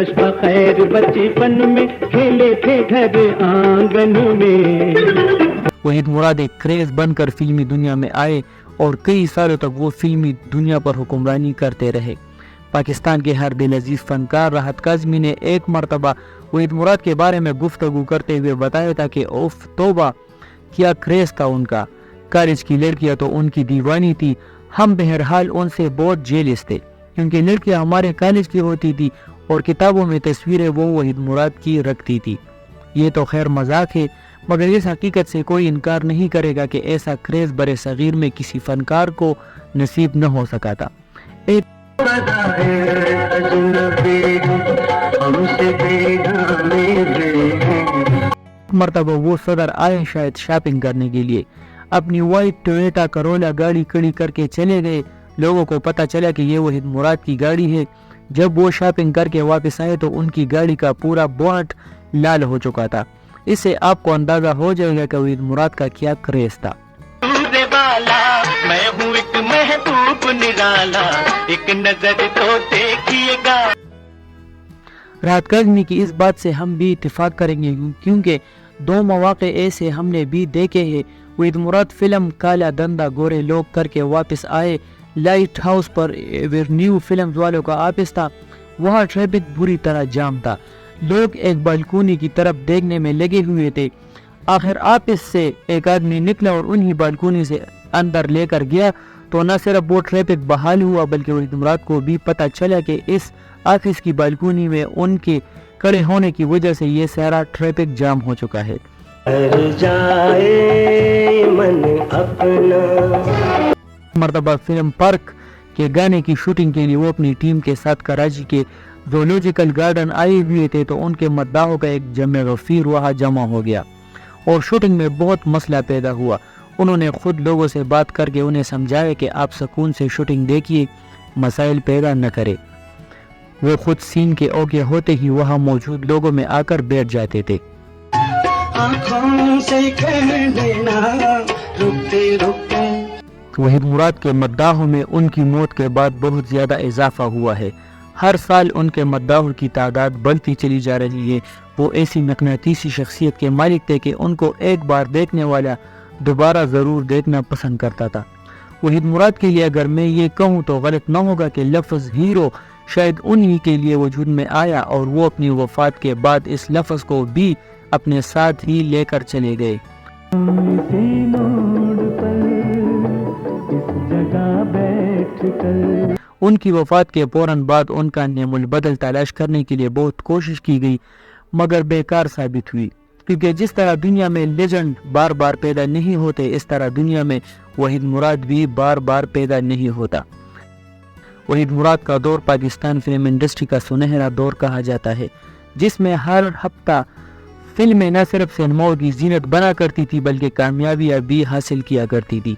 کش بخیر بچپن میں کھیلے تھے گھر آنگن میں. وحید مراد ایک کریز بن کر فلمی دنیا میں آئے اور کئی سالوں تک وہ فلمی دنیا پر حکمرانی کرتے رہے. پاکستان کے ہر دل عزیز فنکار راحت کاظمی نے ایک مرتبہ وحید مراد کے بارے میں گفتگو کرتے ہوئے بتایا تھا کہ اوف توبہ کیا کریز تھا ان کا. کالج کی لڑکیاں تو ان کی دیوانی تھی. ہم بہرحال ان سے بہت جیلس تھے کیونکہ لڑکیاں ہمارے کالج کی ہوتی تھی اور کتابوں میں تصویریں وہ وحید مراد کی رکھتی تھی. یہ تو خیر مذاق ہے مگر اس حقیقت سے کوئی انکار نہیں کرے گا کہ ایسا کریز برِ صغیر میں کسی فنکار کو نصیب نہ ہو سکا تھا. ایک مرتبہ وہ صدر آئے شاید شاپنگ کرنے کے لیے. اپنی وائٹ ٹویوٹا کرولا گاڑی کھڑی کر کے چلے گئے. لوگوں کو پتہ چلا کہ یہ وحید مراد کی گاڑی ہے. جب وہ شاپنگ کر کے واپس آئے تو ان کی گاڑی کا پورا بونٹ لال ہو چکا تھا. اس سے آپ کو اندازہ ہو جائے گا کہ وحید مراد کا کیا کریز تھا. میں ہوں ایک محبوب نرالا ایک نظر تو دیکھیے گا. راحت کاظمی کی اس بات سے ہم بھی اتفاق کریں گے کیونکہ دو مواقع ایسے ہم نے بھی دیکھے ہیں. وحید مراد فلم کالا دندہ گورے لوگ کر کے واپس آئے. لائٹ ہاؤس پر ایونیو فلمز والوں کا آفس تھا. وہاں ٹریفک بری طرح جام تھا. لوگ ایک بالکونی کی طرف دیکھنے میں لگے ہوئے تھے. آخر آفس سے ایک آدمی نکلا اور انہی بالکونی سے اندر لے کر گیا تو نہ صرف وہ ٹریفک بحال ہوا بلکہ وحید مراد کو بھی پتہ چلا کہ اس آفس کی بالکونی میں ان کے کھڑے ہونے کی وجہ سے یہ سارا ٹریفک جام ہو چکا ہے. مرتبہ فلم پارک کے گانے کی شوٹنگ کے لیے وہ اپنی ٹیم کے ساتھ کراچی کے زولوجیکل گارڈن آئے ہوئے تھے تو ان کے مداحوں کا ایک جمع غفیر وہاں جمع ہو گیا اور شوٹنگ میں بہت مسئلہ پیدا ہوا. انہوں نے خود لوگوں سے بات کر کے انہیں سمجھایا کہ آپ سکون سے شوٹنگ دیکھیے, مسائل پیدا نہ کرے. وہ خود سین کے اوکے ہوتے ہی وہاں موجود لوگوں میں آ کر بیٹھ جاتے تھے. وحید مراد کے مداحوں میں ان کی موت کے بعد بہت زیادہ اضافہ ہوا ہے. ہر سال ان کے مداحوں کی تعداد بڑھتی چلی جا رہی ہے. وہ ایسی مقناطیسی شخصیت کے مالک تھے کہ ان کو ایک بار دیکھنے والا دوبارہ ضرور دیکھنا پسند کرتا تھا. وحید مراد کے لیے اگر میں یہ کہوں تو غلط نہ ہوگا کہ لفظ ہیرو شاید انہی کے لیے وجود میں آیا اور وہ اپنی وفات کے بعد اس لفظ کو بھی اپنے ساتھ ہی لے کر چلے گئے. ان کی وفات کے فوراً بعد ان کا نعم البدل تلاش کرنے کے لیے بہت کوشش کی گئی مگر بیکار ثابت ہوئی کیونکہ جس طرح دنیا میں لیجنڈ بار بار پیدا نہیں ہوتے اس طرح دنیا میں وحید مراد بھی بار بار پیدا نہیں ہوتا. وحید مراد کا دور پاکستان فلم انڈسٹری کا سنہرا دور کہا جاتا ہے جس میں ہر ہفتہ فلمیں نہ صرف سینماؤں کی زینت بنا کرتی تھی بلکہ کامیابیاں بھی حاصل کیا کرتی تھی.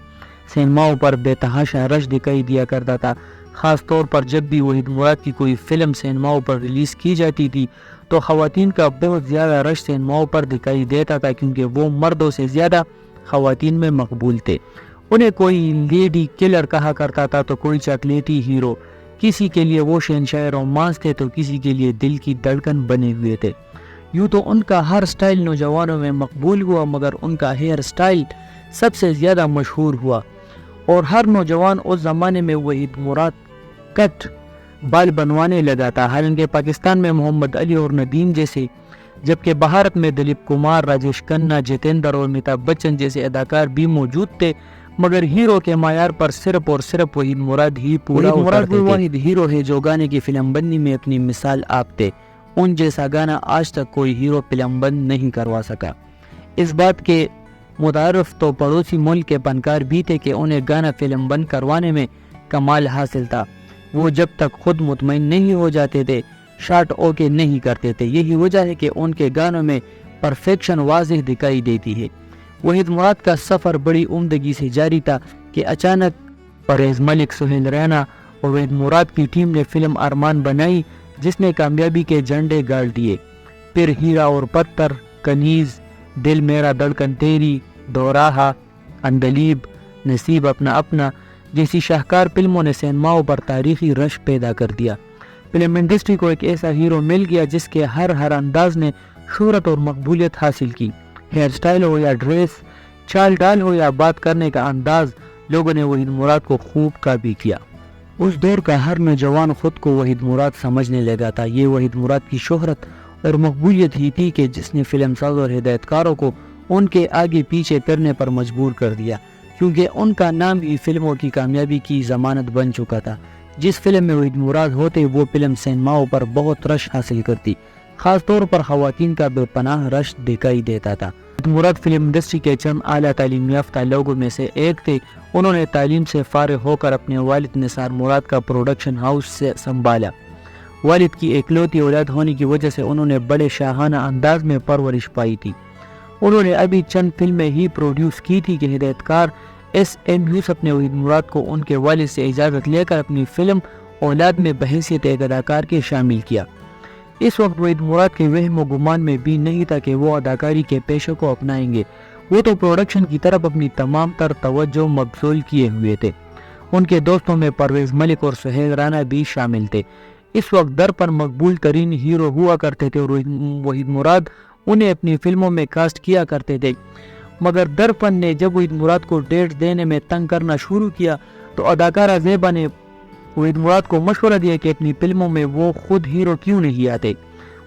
سینماؤں پر بے تحاشا رش دکھائی دیا کرتا تھا. خاص طور پر جب بھی وحید مراد کی کوئی فلم سینماؤں پر ریلیز کی جاتی تھی تو خواتین کا بہت زیادہ رش سینماؤں پر دکھائی دیتا تھا کیونکہ وہ مردوں سے زیادہ خواتین میں مقبول تھے. انہیں کوئی لیڈی کلر کہا کرتا تھا تو کوئی چاکلیٹی ہیرو. کسی کے لیے وہ شہنشاہ رومانس تھے تو کسی کے لیے دل کی دھڑکن بنے ہوئے تھے. یوں تو ان کا ہر سٹائل نوجوانوں میں مقبول ہوا مگر ان کا ہیئر سٹائل سب سے زیادہ مشہور ہوا اور ہر نوجوان اس زمانے میں وحید مراد کٹ بال بنوانے لگا تھا. حالانکہ پاکستان میں محمد علی اور ندیم جیسے جبکہ بھارت میں دلیپ کمار, راجیش کھنہ, جتیندر اور امیتابھ بچن جیسے اداکار بھی موجود تھے مگر ہیرو کے معیار پر صرف اور صرف وحید مراد ہی پورا اترتے تھے. واحد ہیرو ہے جو گانے کی فلم بندی میں اپنی مثال آپ تھے. ان جیسا گانا آج تک کوئی ہیرو فلم بند نہیں کروا سکا. اس بات کے متعارف تو پڑوسی ملک کے فنکار بھی تھے کہ انہیں گانا فلم بند کروانے میں کمال حاصل تھا. وہ جب تک خود مطمئن نہیں ہو جاتے تھے شاٹ اوکے نہیں کرتے تھے. یہی وجہ ہے کہ ان کے گانوں میں پرفیکشن واضح دکھائی دیتی ہے. وحید مراد کا سفر بڑی عمدگی سے جاری تھا کہ اچانک پرویز ملک, سہیل رینا اور وحید مراد کی ٹیم نے فلم ارمان بنائی جس نے کامیابی کے جھنڈے گاڑ دیے. پھر ہیرا اور پتھر, کنیز, دل میرا دھڑکن تیری, دوراہا, اندلیب, نصیب اپنا اپنا جیسی شاہکار فلموں نے سینماؤں پر تاریخی رش پیدا کر دیا. فلم انڈسٹری کو ایک ایسا ہیرو مل گیا جس کے ہر انداز نے شہرت اور مقبولیت حاصل کی. ہیئر سٹائل ہو یا ڈریس، چال ڈال ہو یا بات کرنے کا انداز، لوگوں نے وحید مراد کو خوب کاپی کیا. اس دور کا ہر نوجوان خود کو وحید مراد سمجھنے لگا تھا. یہ وحید مراد کی شہرت اور مقبولیت ہی تھی کہ جس نے فلم ساز اور ہدایت کاروں کو ان کے آگے پیچھے کرنے پر مجبور کر دیا، کیونکہ ان کا نام ہی فلموں کی کامیابی کی ضمانت بن چکا تھا. جس فلم میں وحید مراد ہوتے وہ فلم سینماؤں پر بہت رش حاصل کرتی، خاص طور پر خواتین کا بے پناہ رش دکھائی دیتا تھا. وحید مراد فلم انڈسٹری کے چند اعلیٰ تعلیم یافتہ لوگوں میں سے ایک تھے. انہوں نے تعلیم سے فارغ ہو کر اپنے والد نثار مراد کا پروڈکشن ہاؤس سے سنبھالا. والد کی اکلوتی اولاد ہونے کی وجہ سے انہوں نے بڑے شاہانہ انداز میں پرورش پائی تھی. انہوں نے ابھی چند فلمیں ہی پروڈیوس کی تھی کہ ہدایت کار ایس ایم یوسف نے وحید مراد کو ان کے والد سے اجازت لے کر اپنی فلم اولاد میں بحیثیت ایک اداکار کے شامل کیا. اس وقت وحید مراد کے وہم و گمان میں بھی نہیں تھا کہ وہ اداکاری کے پیشے کو اپنائیں گے. وہ تو پروڈکشن کی طرف اپنی تمام تر توجہ مبذول کیے ہوئے تھے. ان کے دوستوں میں پرویز ملک اور سہیل رانا بھی شامل تھے. اس وقت در پر مقبول ترین ہیرو ہوا کرتے تھے اور وحید مراد انہیں اپنی فلموں میں کاسٹ کیا کرتے تھے. مگر درپن نے جب وحید مراد کو ڈیٹ دینے میں تنگ کرنا شروع کیا تو اداکارہ زیبا نے وحید مراد کو مشورہ دیا کہ اپنی فلموں میں وہ خود ہیرو کیوں نہیں آتے.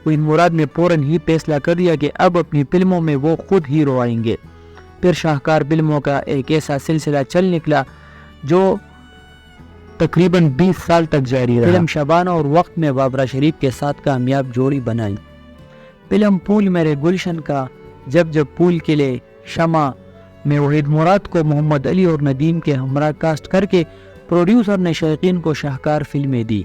وحید مراد نے فوراً ہی فیصلہ کر دیا کہ اب اپنی فلموں میں وہ خود ہیرو آئیں گے. پھر شاہکار فلموں کا ایک ایسا سلسلہ چل نکلا جو تقریباً 20 سال تک جاری رہا. فلم شبانہ اور وقت میں بابرہ شریف کے ساتھ کامیاب جوڑی بنائی. فلم پھول میرے گلشن کا جب پھول کھلے شمع میں وحید مراد کو محمد علی اور ندیم کے ہمراہ کاسٹ کر کے پروڈیوسر نے شائقین کو شاہکار فلمیں دی.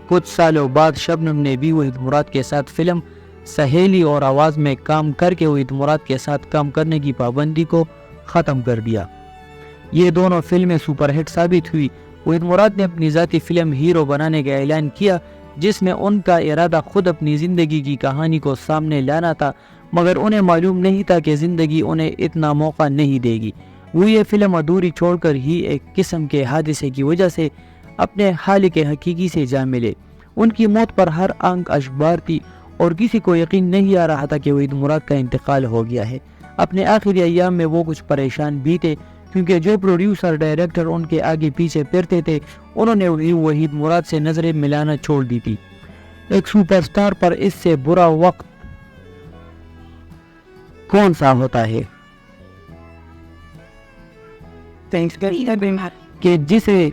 کچھ سالوں بعد شبنم نے بھی وحید مراد کے ساتھ فلم سہیلی اور آواز میں کام کر کے وحید مراد کے ساتھ کام کرنے کی پابندی کو ختم کر دیا. یہ دونوں فلمیں سپر ہٹ ثابت ہوئی. وحید مراد نے اپنی ذاتی فلم ہیرو بنانے کا اعلان کیا جس میں ان کا ارادہ خود اپنی زندگی کی کہانی کو سامنے لانا تھا، مگر انہیں معلوم نہیں تھا کہ زندگی انہیں اتنا موقع نہیں دے گی. وہ یہ فلم ادھوری چھوڑ کر ہی ایک قسم کے حادثے کی وجہ سے اپنے خالق حقیقی سے جا ملے. ان کی موت پر ہر آنکھ اشبار تھی اور کسی کو یقین نہیں آ رہا تھا کہ وحید مراد کا انتقال ہو گیا ہے. اپنے آخری ایام میں وہ کچھ پریشان بھی تھے کیونکہ جو پروڈیوسر ڈائریکٹر ان کے آگے پیچھے پھرتے تھے انہوں نے وحید مراد سے نظریں ملانا چھوڑ دی تھی. ایک سپر سٹار پر اس سے برا وقت کون سا ہوتا ہے کہ جسے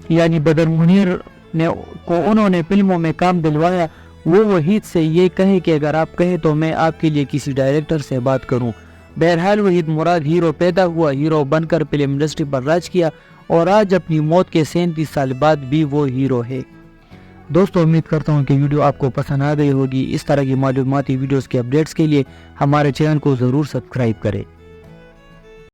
یعنی بدر منیر نے کو انہوں نے فلموں میں کام دلوایا وہ وحید سے یہ کہے کہ اگر آپ کہیں تو میں آپ کے لیے کسی ڈائریکٹر سے بات کروں. بہرحال وحید مراد ہیرو پیدا ہوا، ہیرو بن کر فلم انڈسٹری پر راج کیا اور آج اپنی موت کے 37 سال بعد بھی وہ ہیرو ہے. دوستو امید کرتا ہوں کہ ویڈیو آپ کو پسند آ گئی ہوگی. اس طرح کی معلوماتی ویڈیوز کے اپڈیٹس کے لیے ہمارے چینل کو ضرور سبسکرائب کریں.